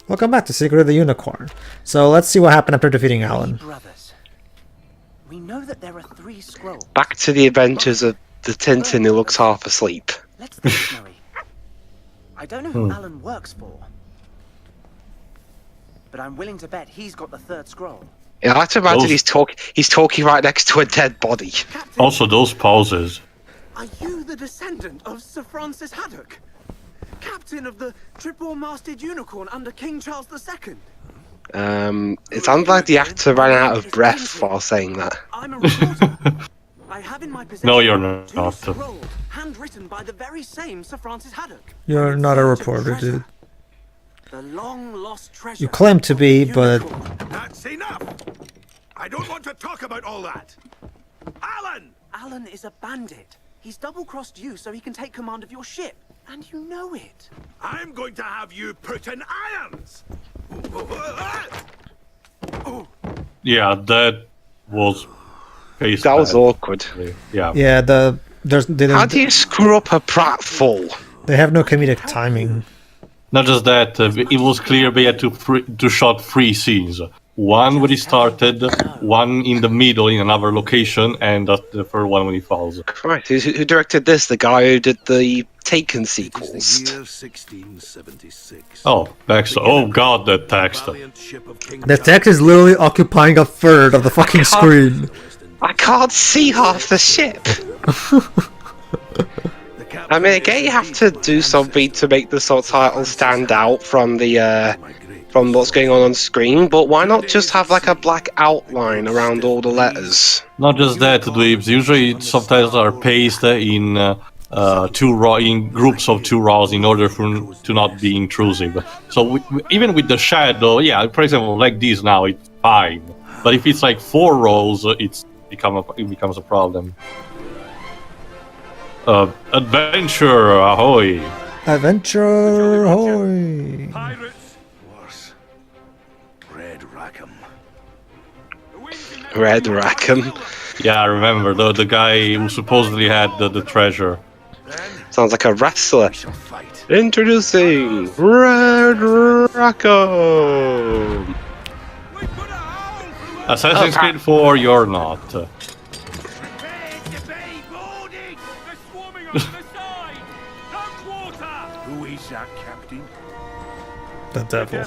Welcome back to Secret of the Unicorn. So let's see what happened after defeating Alan. Brothers. We know that there are 3 scrolls. Back to the adventures of the Tintin who looks half asleep. Let's think, Snowy. I don't know who Alan works for, but I'm willing to bet he's got the 3rd scroll. Yeah, I like to imagine he's talking right next to a dead body. Captain, Also, those pauses. are you the descendant of Sir Francis Haddok, captain of the triple-masted Unicorn under King Charles II? It sounds like the actor ran out of breath while saying that. I'm a reporter. I have in my possession No, you're not. 2 scrolls, handwritten by the very same Sir Francis Haddok. You're not a reporter, dude. The long-lost treasure. You claim to be, but That's enough! I don't want to talk about all that! Alan! Alan is a bandit. He's double-crossed you so he can take command of your ship. And you know it. I'm going to have you put in irons! Yeah, that was. That was awkward. Yeah. yeah, How do you screw up a pratfall? they have no comedic timing. Not just that, it was clear they had to shot 3 scenes. One when he started, one in the middle in another location, and the 3rd one when he falls. Christ, who directed this? The guy who did the Taken sequels. It is the year 1676. Oh, text. Oh god, that text. Valiant ship of King The text is literally occupying a third of the fucking screen. I can't see half the ship. I mean, again, you have to do something to make the subtitles stand out from the from what's going on screen. But why not just have like a black outline around all the letters? Not just that, dweebs. Usually subtitles are pasted in in groups of 2 rows in order to not be intrusive. So even with the shadow, yeah, for example, like this now, it's fine. But if it's like 4 rows, it becomes a problem. Adventure, ahoy! Adventure, ahoy! Pirates. Worse. Red Rackham. Red Rackham. Yeah, I remember the guy who supposedly had the treasure. Sounds like a wrestler. We shall fight. Introducing Red Rackham. Assassin's Creed 4, you're not. Who is that, Captain? The devil. I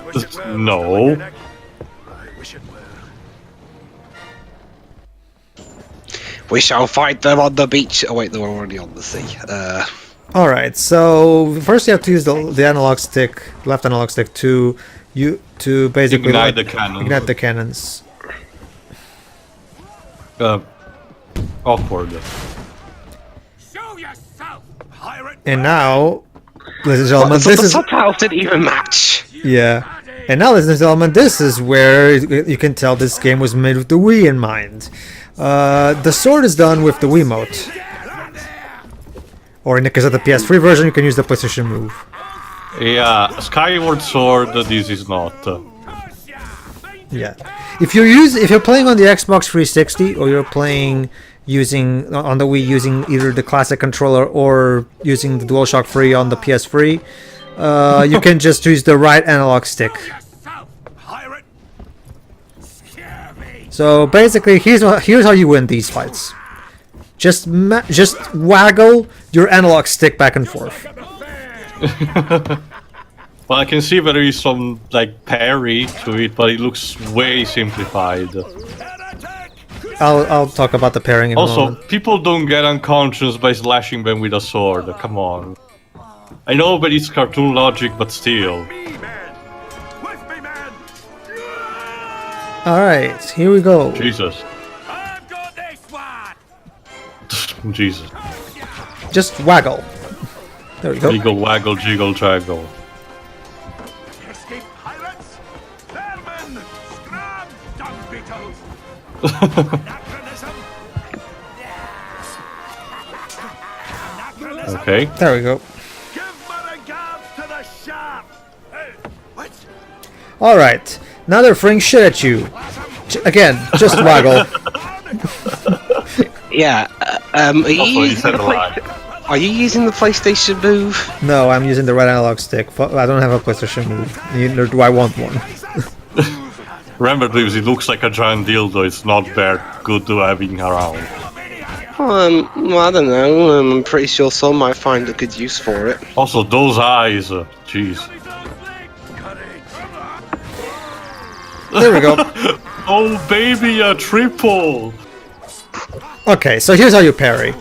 wish it were, No. Mr. Mechanic. I wish it were. We shall fight them on the beach. Oh wait, they were already on the sea. Alright, so first you have to use the analog stick, left analog stick, to basically Ignite the cannons. Ignite the cannons. Awkward. Show yourself, pirate. And now, ladies and gentlemen, The this is subtitles didn't even match. yeah. And now, ladies and gentlemen, this is where you can tell this game was made with the Wii in mind. The sword is done with the Wiimote. Or in the case of the PS3 version, you can use the PlayStation Move. Yeah, Skyward Sword, this is not. Yeah. If you're playing on the Xbox 360 or you're playing using on the Wii using either the classic controller or using the DualShock 3 on the PS3, you can just use the right analog stick. Pirate. So basically, here's how you win these fights. Just waggle your analog stick back and forth. Well, I can see there is some like parry to it, but it looks way simplified. I'll talk about the pairing in a Also, moment. people don't get unconscious by slashing them with a sword. Come on. I know that it's cartoon logic, but still. Me, man. With me, man. Alright, here we go. Jesus. I've got this one. Jesus. Just waggle. There we go. Jiggle, waggle, jiggle, jaggle. Escape pirates. Vermin. Scram. Dung beetles. Anachronism. Anachronism. Okay. There we go. Give my regards to the sharp. Hey, what? Alright, now they're throwing shit at you. Again, just waggle. Yeah. Also, you said a lie. Are you using the PlayStation Move? No, I'm using the right analog stick. I don't have a PlayStation Move. Neither do I want one. Remember, Dweebs, it looks like a giant dildo. It's not very good to having around. Well, I don't know. I'm pretty sure some might find a good use for it. Also, those eyes. Jeez. There we go. Oh, baby, a triple. Okay, so here's how you parry.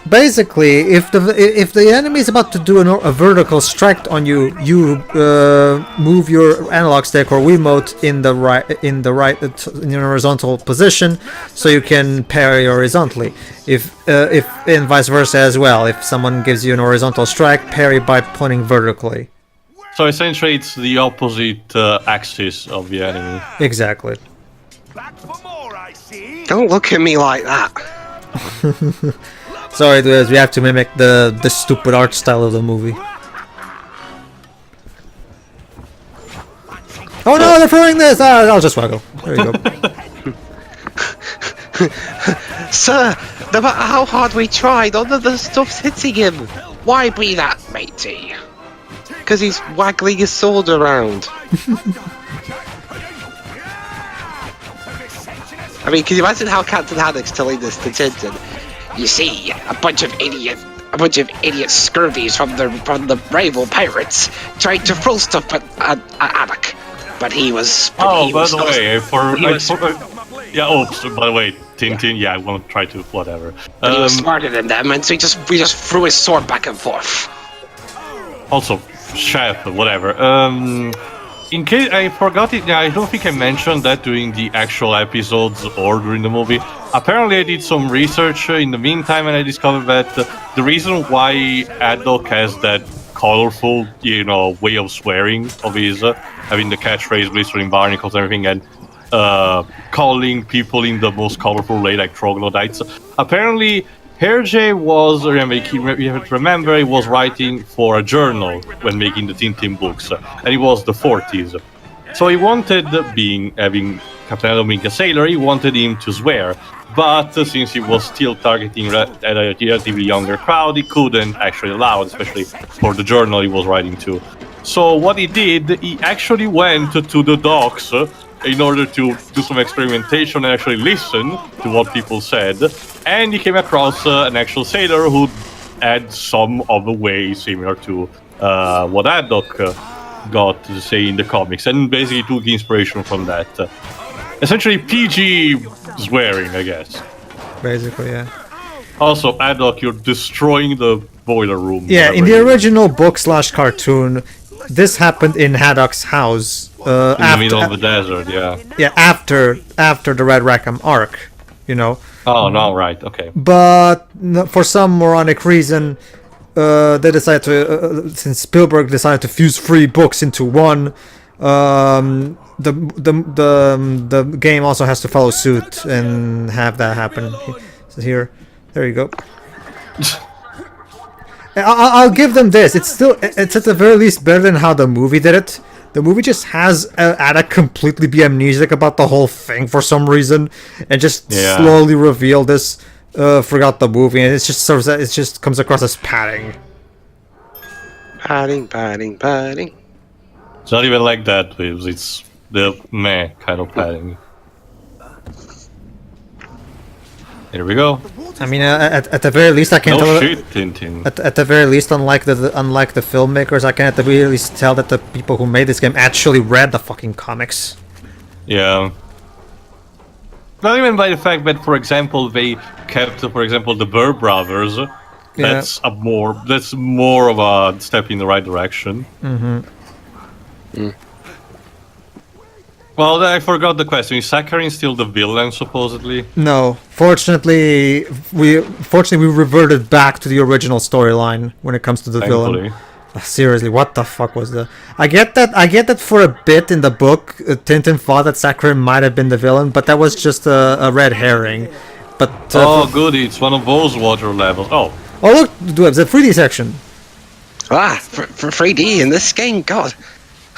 Basically, if the enemy is about to do a vertical strike on you, you move your analog stick or Wiimote in a horizontal position, so you can parry horizontally. If and vice versa as well. If someone gives you an horizontal strike, parry by pointing vertically. So essentially, it's the opposite axis of the enemy. Exactly. Back for more, I see. Don't look at me like that. Sorry, we have to mimic the stupid art style of the movie. Oh no, they're throwing this! I'll just waggle. There you go. Sir, no matter how hard we tried, none of the stuff's hitting him. Why be that, matey? Because he's waggling his sword around. I mean, can you imagine how Captain Haddok's telling this to Tintin? You see, a bunch of idiot scurvies from the rival pirates tried to throw stuff at Haddok, but he was. Oh, by the way, yeah. Oops. By the way, Tintin. Yeah, I won't try to whatever. But he was smarter than them, and so we just threw his sword back and forth. Also, chef, whatever. In case I forgot it, I don't think I mentioned that during the actual episodes or during the movie. Apparently, I did some research in the meantime, and I discovered that the reason why Haddok has that colorful, way of swearing of his, having the catchphrase blistering barnacles and everything, and calling people in the most colorful way, like troglodytes. Apparently, Hergé was, you have to remember, he was writing for a journal when making the Tintin books, and it was the 40s. So he wanted, having Captain Haddok being a sailor, he wanted him to swear, but since he was still targeting a relatively younger crowd, he couldn't actually allow it, especially for the journal he was writing to. So what he did, he actually went to the docks in order to do some experimentation and actually listen to what people said, and he came across an actual sailor who had some of the way similar to what Haddok got to say in the comics, and basically took inspiration from that. Essentially PG swearing, I guess. Basically, yeah. Also, Haddok, you're destroying the boiler room. Yeah, in the original book/cartoon, this happened in Haddok's house. In the middle of the desert, yeah. Yeah, after the Red Rackham arc, Oh, no, right, okay. But for some moronic reason, they decided to, since Spielberg decided to fuse 3 books into one, the game also has to follow suit and have that happen. So here, there you go. I'll give them this. It's at the very least better than how the movie did it. The movie just has Haddok completely be amnesic about the whole thing for some reason, and just slowly reveal this throughout the movie, and it just comes across as padding. Padding. It's not even like that, Waves. It's the meh kind of padding. Here we go. I mean, at the very least, I can tell. Shit, Tintin. At the very least, unlike the filmmakers, I can at the very least tell that the people who made this game actually read the fucking comics. Yeah. Not even by the fact that, for example, they kept, for example, the Burr brothers. That's more of a step in the right direction. Mm-hmm. Well, I forgot the question. Is Sakharine still the villain, supposedly? No. Fortunately, we reverted back to the original storyline when it comes to the villain. Seriously, what the fuck was that? I get that for a bit in the book, Tintin thought that Sakharine might have been the villain, but that was just a red herring. But goody, it's one of those water levels. Oh, look, it's a 3D section. For 3D in this game, God.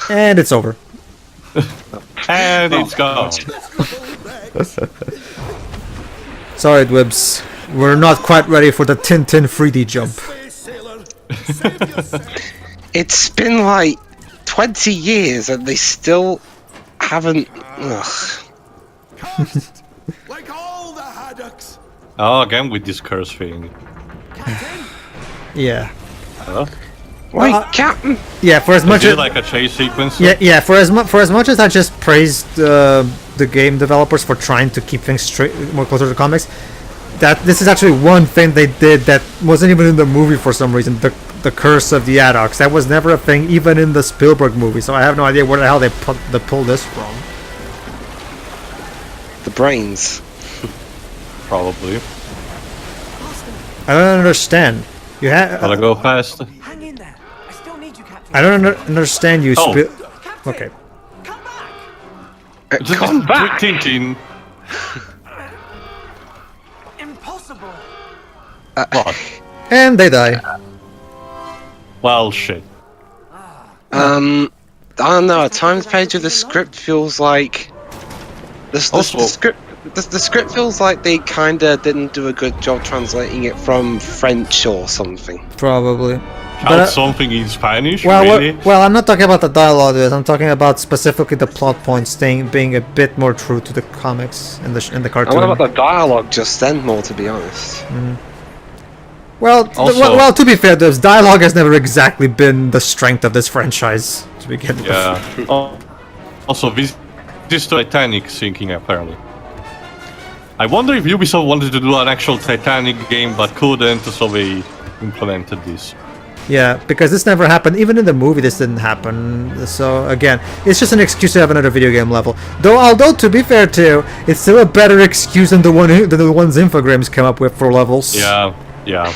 And it's over. And it's gone. Sorry, Dwibs. We're not quite ready for the Tintin 3D jump. Save yourself. It's been like 20 years and they still haven't. Ugh. Cursed, like all the Haddocks. Oh, again with this curse thing. Yeah. Huh? Wait, Well, Captain. Yeah, for as much Is as it like a chase sequence? yeah, for as much as I just praised the game developers for trying to keep things straight, more closer to comics, that this is actually one thing they did that wasn't even in the movie for some reason. The curse of the Haddocks, that was never a thing even in the Spielberg movie. So I have no idea where the hell they pulled this from. The brains. Probably. I don't understand. You have. Gotta go fast. Hang in there. I still need you, Captain. I don't understand you. Oh. Captain, Okay. come back. Come back. Tintin. Impossible. What? And they die. Well, shit. I don't know. A times page of the script feels like the script feels like they kinda didn't do a good job translating it from French or something. Probably. Shout something in Spanish, Well, really? well, I'm not talking about the dialogue. I'm talking about specifically the plot points being a bit more true to the comics and the I cartoon. wonder about the dialogue just then, more to be honest. Well, Also- well, to be fair, this dialogue has never exactly been the strength of this franchise to begin with. Yeah. Oh, also, this Titanic sinking, apparently. I wonder if Ubisoft wanted to do an actual Titanic game but couldn't, so they implemented this. Yeah, because this never happened. Even in the movie, this didn't happen. So again, it's just an excuse to have another video game level. Although to be fair too, it's still a better excuse than the ones Infogrames came up with for levels. Yeah, yeah.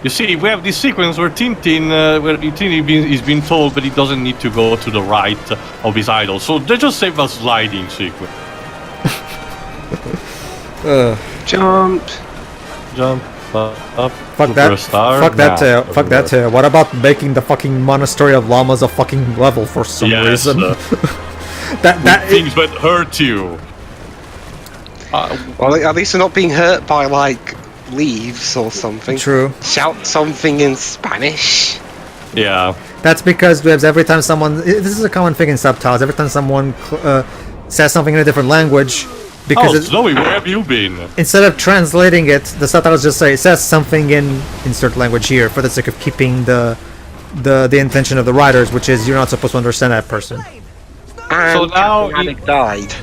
You see, we have this sequence where Tintin is being told that he doesn't need to go to the right of his idol, so they just save a sliding sequence. Jump. Jump up. Fuck that. Superstar? Fuck that. Nah, Fuck that. What about making the fucking monastery of llamas a fucking level for some Yes, reason? that things that hurt you. Well, at least they're not being hurt by like leaves or something. True. Shout something in Spanish. Yeah. That's because Dwebs, every time someone, this is a common thing in subtitles, every time someone says something in a different language, because Oh, Snowy, where have you been? instead of translating it, the subtitles just say it says something in insert language here for the sake of keeping the intention of the writers, which is you're not supposed to understand that person. And So now Captain Haddock died.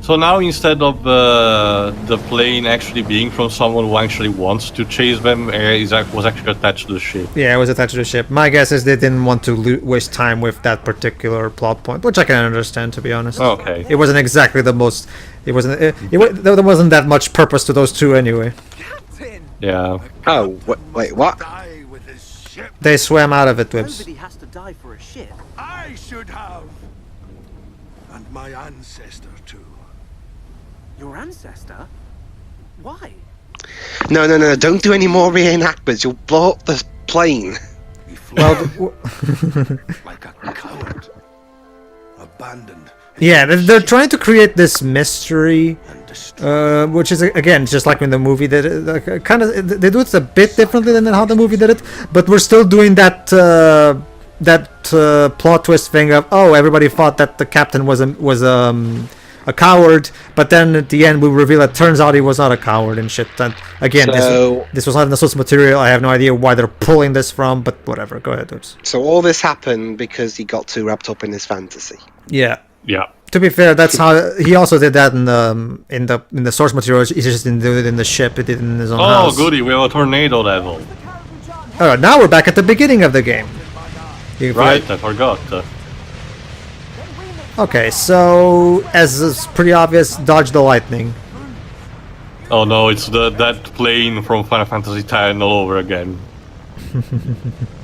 So now instead of the plane actually being from someone who actually wants to chase them, was actually attached to the ship. Yeah, it was attached to the ship. My guess is they didn't want to waste time with that particular plot point, which I can understand, to be honest. Okay. It wasn't exactly the most. There wasn't that much purpose to those two anyway. Captain. Yeah. Oh, wait, what? Die with his ship. They swam out of it, Wibs. Nobody has to die for a ship. I should have. And my ancestor too. Your ancestor? Why? No, don't do any more reenactments. You'll blow up the plane. He fled Well, like a coward. Abandoned yeah, they're trying to create this mystery, and destroyed. which is again just like in the movie. That kind of they do it a bit differently than how the movie did it, but we're still doing that plot twist thing of everybody thought that the captain was a coward, but then at the end we reveal it turns out he was not a coward and shit. And again, So- this was not in the source material. I have no idea why they're pulling this from, but whatever. Go ahead, dudes. So all this happened because he got too wrapped up in his fantasy. Yeah. Yeah. To be fair, that's how he also did that in the source material. He just didn't do it in the ship. He did it in his own Oh, house. goody, we have a tornado level. Alright, now we're back at the beginning of the game. You Right, I forgot. Okay, so as is pretty obvious, dodge the lightning. Oh no, it's that plane from Final Fantasy X all over again.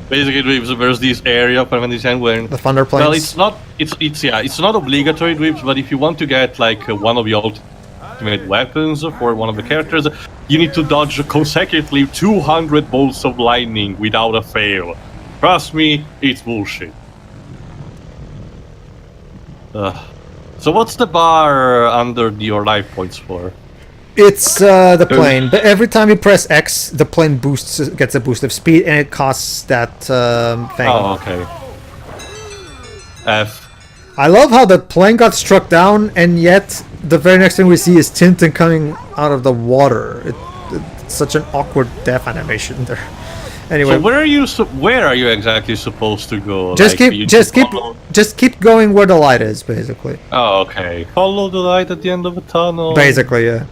Basically, there's this area of Final Fantasy X where The thunder planes. well, it's not obligatory, Dweebs, but if you want to get like one of the ultimate weapons for one of the characters, you need to dodge consecutively 200 bolts of lightning without a fail. Trust me, it's bullshit. So what's the bar under your life points for? It's the plane, but every time you press X, the plane gets a boost of speed, and it costs that thing. Oh, okay. F. I love how the plane got struck down, and yet the very next thing we see is Tintin coming out of the water. It's such an awkward death animation there. Anyway, So where are you exactly supposed to go? just Like, keep you just keep going where the light is, basically. Oh, okay. Follow the light at the end of the tunnel. Basically, yeah.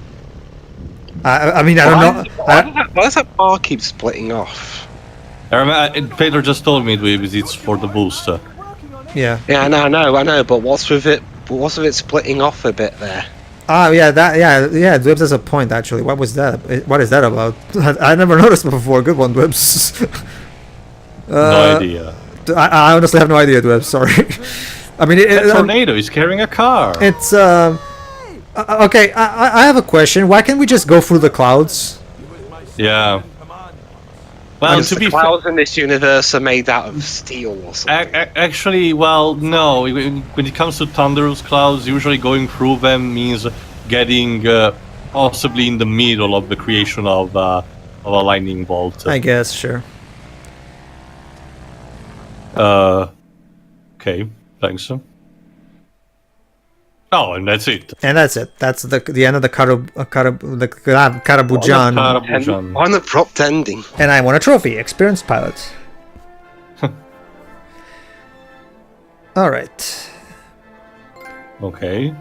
I mean, I don't know. Why does that bar keep splitting off? I remember, Pedro just told me it's for the booster. Yeah. Yeah, I know, but what's with it? What's with it splitting off a bit there? Ah, yeah, Dwibs has a point, actually. What was that? What is that about? I never noticed before. Good one, Dwibs. No idea. I honestly have no idea, Dwibs. Sorry. I mean, That tornado is carrying a car. it's okay. I have a question. Why can't we just go through the clouds? Yeah. Well, Because to be the fair, clouds in this universe are made out of steel or something. actually, well, no. When it comes to thunderous clouds, usually going through them means getting possibly in the middle of the creation of a lightning bolt. I guess, sure. Okay, thanks. Oh, and that's it. And that's it. That's the end of the Karaboujan. Karaboujan. On the prompt ending. And I won a trophy. Experienced pilot. All right. Okay.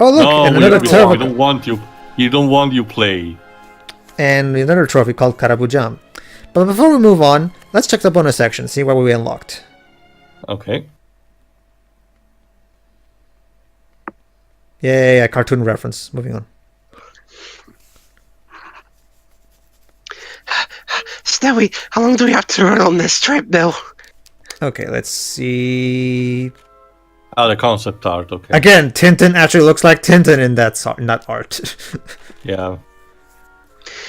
Oh look, No, and we another turbo. don't want you. You don't want you play. And another trophy called Karaboujan. But before we move on, let's check the bonus section, see what we unlocked. Okay. Yeah, cartoon reference. Moving on. Snowy, how long do we have to run on this trip, Bill? Okay, let's see. Ah, the concept art. Okay. Again, Tintin actually looks like Tintin in that art. Yeah.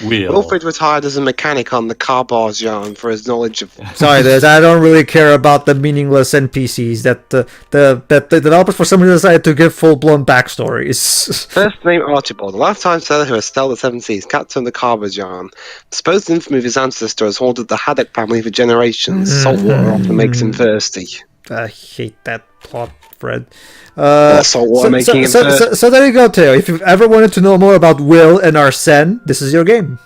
Wheel. Wilfred was hired as a mechanic on the Karaboujan for his knowledge of... Sorry, Liz, I don't really care about the meaningless NPCs that the developers for some reason decided to give full-blown backstories. First name Archibald, a lifetime sailor who has sailed the seven seas, captain of the Karaboujan. Supposed infamy of his ancestor has haunted the Haddok family for generations. Saltwater often makes him thirsty. I hate that plot, Fred. Saltwater making him thirsty. So there you go, Theo. If you've ever wanted to know more about Will and Arsene, this is your game.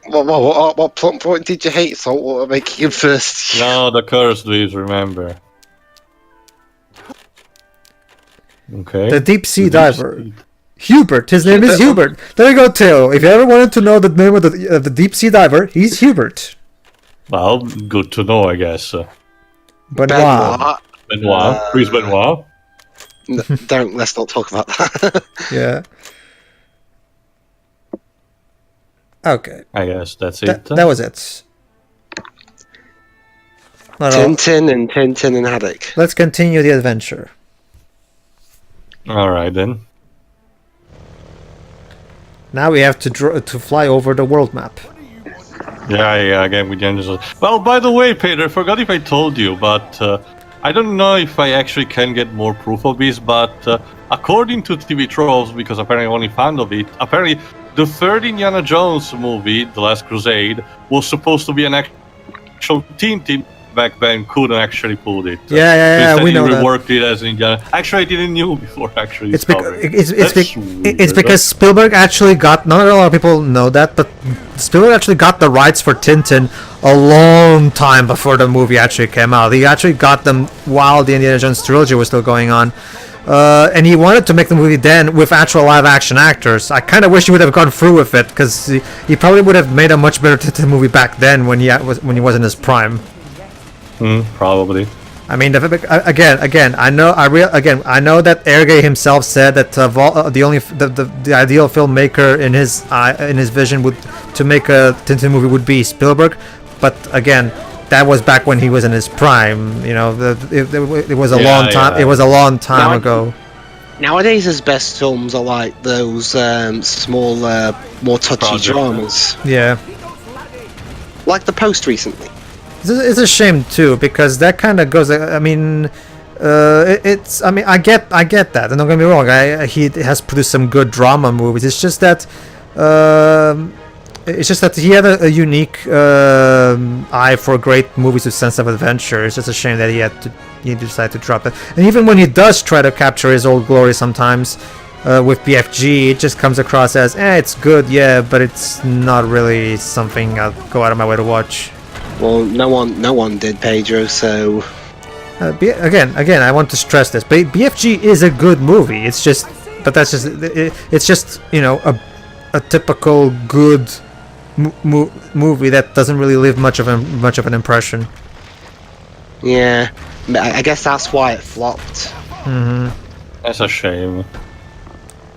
What plot point did you hate? Saltwater making him thirsty. No, the curse, please remember. Okay. The deep sea diver. Hubert. His name is Hubert. There you go, Theo. If you ever wanted to know the name of the deep sea diver, he's Hubert. Well, good to know, I guess. Benoit. Benoit. Who's Benoit? Let's not talk about that. Yeah. Okay. I guess that's it. That was it. Tintin and Haddok. Let's continue the adventure. Alright then. Now we have to fly over the world map. Yeah, again with the engines. Well, by the way, Pedro, I forgot if I told you, but I don't know if I actually can get more proof of this, but according to TV Trolls, because apparently I only found of it, apparently the third Indiana Jones movie, The Last Crusade, was supposed to be an actual Tintin back then, couldn't actually pull it. Yeah, we know that. Reworked it as Indiana. Actually, I didn't know before actually. It's It's because Spielberg actually got, not a lot of people know that, but Spielberg actually got the rights for Tintin a long time before the movie actually came out. He actually got them while the Indiana Jones trilogy was still going on. And he wanted to make the movie then with actual live-action actors. I kind of wish he would have gone through with it, because he probably would have made a much better Tintin movie back then when he was in his prime. Probably. I mean, again, I know that Erge himself said that the ideal filmmaker in his vision to make a Tintin movie would be Spielberg, but again, that was back when he was in his prime. You know, it was a long time. It was a long time ago. Nowadays, his best films are like those small, more touchy dramas. Yeah. Like The Post recently. It's a shame too, because that kind of goes. I mean, it's. I mean, I get that, and don't get me wrong. He has produced some good drama movies. It's just that. It's just that he had a unique eye for great movies with sense of adventure. It's just a shame that he decided to drop it. And even when he does try to capture his old glory, sometimes with BFG, it just comes across as, it's good, yeah, but it's not really something I'll go out of my way to watch. Well, no one did, Pedro. So again, I want to stress this. BFG is a good movie. It's just a typical good movie that doesn't really leave much of an impression. Yeah, I guess that's why it flopped. That's a shame.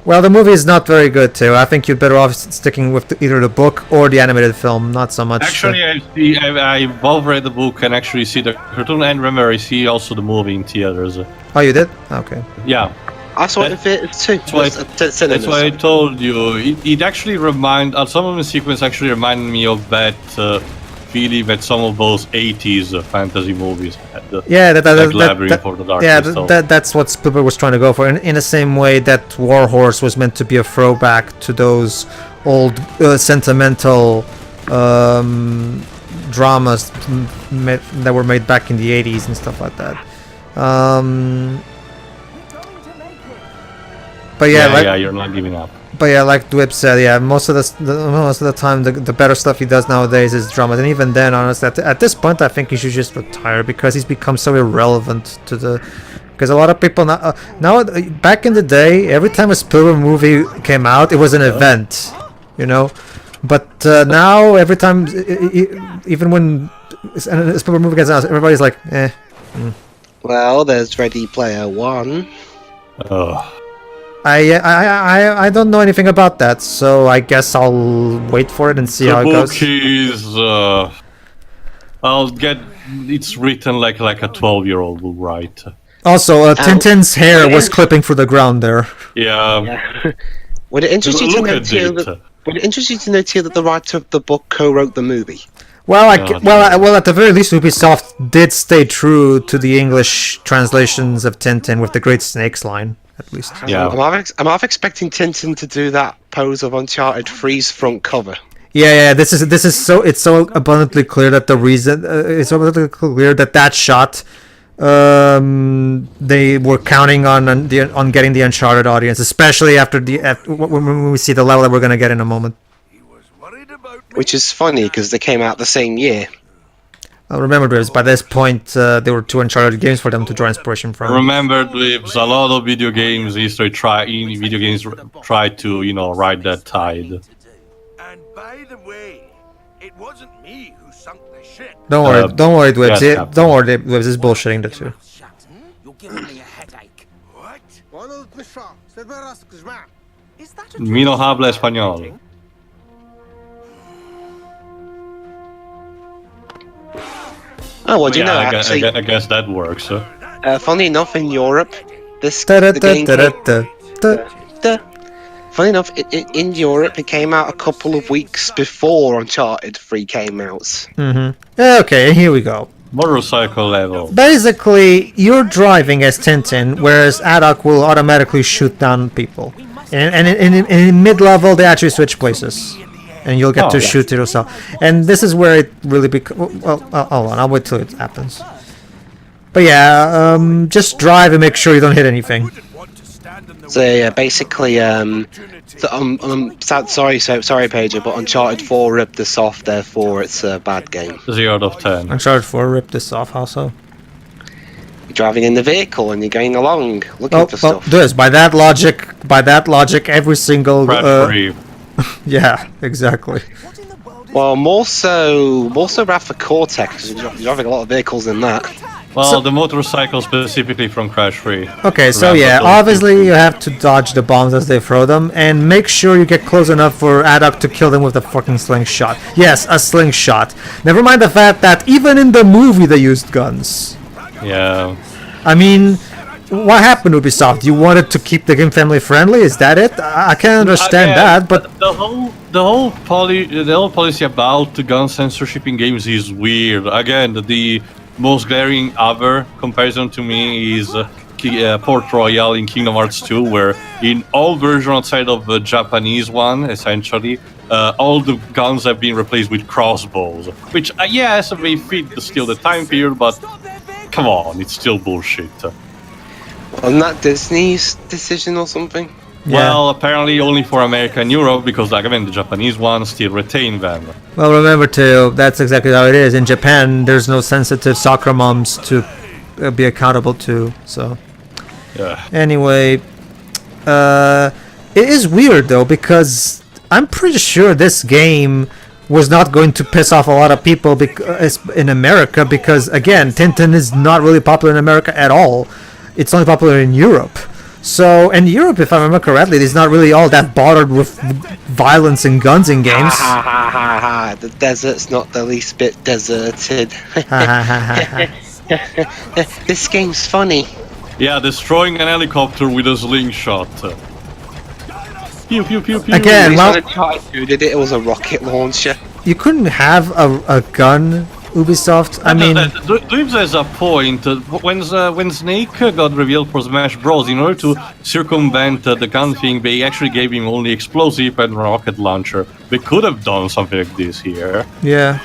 Well, the movie is not very good too. I think you're better off sticking with either the book or the animated film. Not so much. Actually, I both read the book and actually see the cartoon, and remember, I see also the movie in theaters. Oh, you did? Okay. Yeah. I saw it in theaters too. That's why I told you. It actually some of the sequence actually reminded me of that feeling that some of those 80s fantasy movies had. Yeah, Labyrinth for the Dark Crystal. That's what Spielberg was trying to go for. In the same way that War Horse was meant to be a throwback to those old sentimental dramas that were made back in the 80s and stuff like that. But you're not giving up. But yeah, like Dwip said, most of the time, the better stuff he does nowadays is dramas, and even then, honestly, at this point, I think he should just retire because he's become so irrelevant to the. Because a lot of people now, back in the day, every time a Spielberg movie came out, it was an event, But now, every time, even when a Spielberg movie gets out, everybody's like, eh. Well, there's Ready Player One. I don't know anything about that, so I guess I'll wait for it and see how it goes. The book is, it's written like a 12-year-old will write. Also, Tintin's hair was clipping through the ground there. Yeah. Would it interest you to know too that the writer of the book co-wrote the movie? Well, at the very least, Ubisoft did stay true to the English translations of Tintin with the Great Snakes line. At least. Yeah. I'm half expecting Tintin to do that pose of Uncharted 3's front cover. Yeah. This is so abundantly clear that the reason it's abundantly clear that shot they were counting on getting the Uncharted audience, especially after when we see the level that we're gonna get in a moment. Which is funny because they came out the same year. Remember, Dibs, by this point, there were 2 Uncharted games for them to draw inspiration from. Remember, Dibs, a lot of video games try to, ride that tide. And by the way, it wasn't me who sunk the ship. Don't worry, Dibs. Don't worry, Dibs. This is bullshitting the two. You're giving me a headache. What? Is that a Mi no habla español. Oh, well, do you know, actually... I guess that works. Funny enough, in Europe, funny enough, in Europe, it came out a couple of weeks before Uncharted 3 came out. Okay, here we go. Motorcycle level. Basically, you're driving as Tintin, whereas Haddok will automatically shoot down people. And in mid-level, they actually switch places. And you'll get to shoot yourself. And this is where it really becomes... Well, hold on, I'll wait till it happens. But yeah, just drive and make sure you don't hit anything. So yeah, basically, sorry, Pedro, but Uncharted 4 ripped this off, therefore it's a bad game. 0 out of 10. Uncharted 4 ripped this off, how so? You're driving in the vehicle and you're going along, looking for stuff. By that logic, every single... Yeah, exactly. Well, more so Wrath of Cortex, because you're driving a lot of vehicles in that. Well, the motorcycle specifically from Crash 3. Okay, so yeah, obviously you have to dodge the bombs as they throw them, and make sure you get close enough for Haddok to kill them with a fucking slingshot. Yes, a slingshot. Never mind the fact that even in the movie they used guns. Yeah. I mean, what happened, Ubisoft? You wanted to keep the game family friendly? Is that it? I can understand that, but the whole policy about the gun censorship in games is weird. Again, the most glaring other comparison to me is Port Royal in Kingdom Hearts 2, where in all versions outside of the Japanese one, essentially, all the guns have been replaced with crossbows. Which, yes, they fit still the time period, but come on, it's still bullshit. Wasn't that Disney's decision or something? Yeah. Well, apparently only for America and Europe, because, like, the Japanese one still retain them. Well, remember too, that's exactly how it is. In Japan, there's no sensitive soccer moms to be accountable to. So, Yeah. anyway, it is weird though, because I'm pretty sure this game was not going to piss off a lot of people in America, because again, Tintin is not really popular in America at all. It's only popular in Europe. So, in Europe, if I remember correctly, it's not really all that bothered with violence and guns in games. Ha ha ha ha! The desert's not the least bit deserted. This game's funny. Yeah, destroying an helicopter with a slingshot. Pew pew pew pew. Again, At well, least when Uncharted did it, it was a rocket launcher. you couldn't have a gun, Ubisoft. I mean, Dweebs has a point. When Snake got revealed for Smash Bros, in order to circumvent the gun thing, they actually gave him only explosive and rocket launcher. They could have done something like this here. yeah.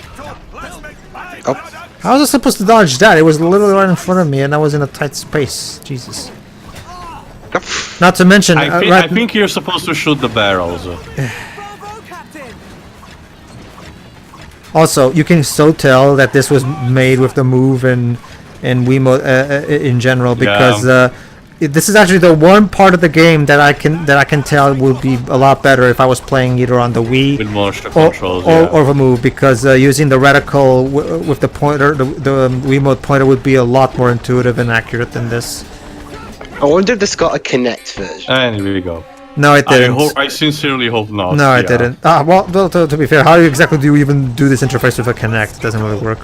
Oh, How was I supposed to dodge that? It was literally right in front of me, and I was in a tight space. Jesus. Not to mention, I think you're supposed to shoot the barrels. also, you can so tell that this was made with the move and Wiimote in general, because this is actually the one part of the game that I can tell would be a lot better if I was playing either on the Wii With motion or controls, the move, because using the reticle with the pointer, the Wiimote pointer would be a lot more intuitive and accurate than this. I wonder if this got a Kinect version. And here we go. No, it didn't. I sincerely hope not. No, it didn't. Well, to be fair, how exactly do you even do this interface with a Kinect? It doesn't really work.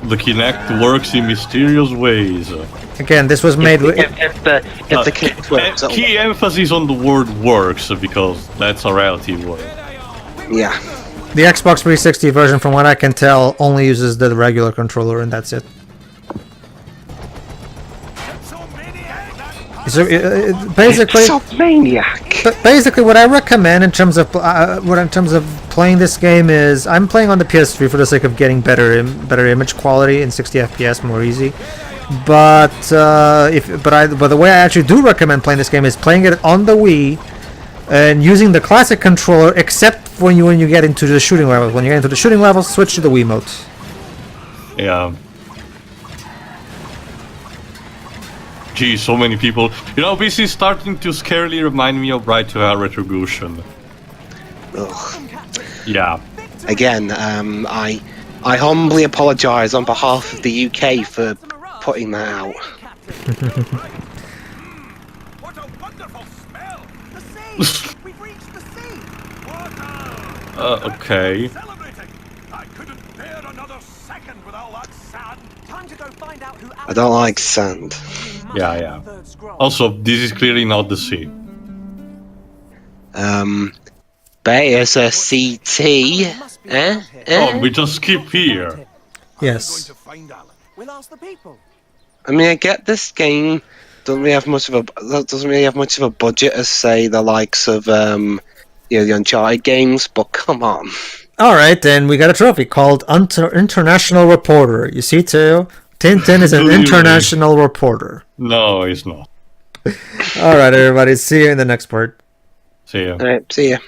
The Kinect works in mysterious ways. Again, this was made with... If the Kinect works, it'll Key emphasis on the word works, because that's a relative word. yeah. The Xbox 360 version, from what I can tell, only uses the regular controller, and that's it. So, basically, Maniac. basically, what I recommend in terms of playing this game is I'm playing on the PS3 for the sake of getting better image quality in 60 FPS more easy. But the way I actually do recommend playing this game is playing it on the Wii and using the classic controller, except when you get into the shooting levels. When you get into the shooting levels, switch to the Wiimote. Yeah. Gee, so many people. You know, this is starting to scarily remind me of Right to Hell Retribution. Ugh. Yeah. Again, I humbly apologise on behalf of the UK for putting that out. What a wonderful smell! The sea! We've reached the sea! Okay. Celebrating! I couldn't bear another second with all that sand. Time to go find out who I don't like sand. Yeah. Also, this is clearly not the sea. But it's a CT. Oh, we just skip here. Yes. To find Alan. We'll ask the people. I mean, I get this game doesn't really have much of a budget as, say, the likes of the Uncharted games, but come on. All right, then we got a trophy called International Reporter. You see, too, Tintin is an international reporter. No, it's not. All right, everybody. See you in the next part. See ya. Alright, see ya.